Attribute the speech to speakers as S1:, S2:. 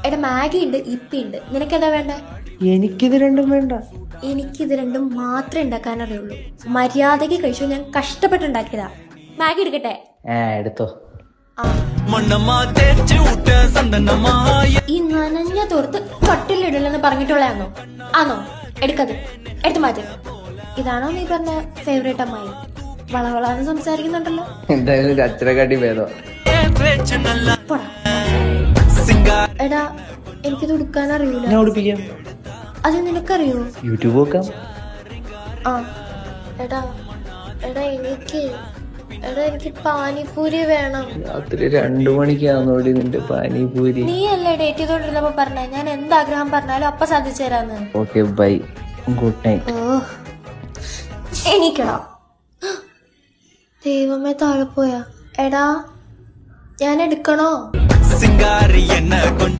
S1: എടാ മാഗി ഉണ്ട്, ഇപ്പി ഉണ്ട്, നിനക്കേതാ വേണ്ടേ?
S2: എനിക്കിത് രണ്ടും വേണ്ട.
S1: എനിക്കിത് രണ്ടും മാത്രമേ ഉണ്ടാക്കാൻ അറിയുള്ളൂ. മര്യാദയ്ക്ക് കഴിച്ചു, ഞാൻ കഷ്ടപ്പെട്ടുണ്ടാക്കിയതാ. മാഗി എടുക്കട്ടെ?
S2: എടുത്തോ.
S1: ഈ നനഞ്ഞ തോർത്ത് കട്ടിലിടലെന്ന് പറഞ്ഞിട്ടുള്ളതാണോ? ആണോ? എടുക്കത്, എടുത്തു മാറ്റി. ഇതാണോ നീ പറഞ്ഞ ഫേവറേറ്റ് അമ്മായി? വളവളാന്ന് സംസാരിക്കുന്നുണ്ടല്ലോ.
S2: എന്തായാലും അച്ഛനെക്കാട്ടി ഭേദം.
S1: എടാ എനിക്കിത് ഉടുക്കാൻ അറിയൂല.
S2: ഞാൻ ഉടുപ്പിക്കാം.
S1: അത് നിനക്കറിയോ?
S2: യൂട്യൂബ് നോക്കാം.
S1: ആ എടാ എടാ എനിക്ക് പാനിപൂരി വേണം.
S2: രാത്രി 2 മണിക്കാന്നോടി നിന്റെ പാനിപൂരി?
S1: നീ അല്ലേ ഡേറ്റ് ചെയ്തോണ്ടിരുന്നപ്പോ പറഞ്ഞ ഞാൻ എന്താഗ്രഹം പറഞ്ഞാലും അപ്പൊ സാധിച്ചു തരാന്ന്.
S2: Okay bye, good night.
S1: ഓ എണീക്കടാ. ദൈവമേ താഴെ പോയാ. എടാ ഞാൻ എടുക്കണോ?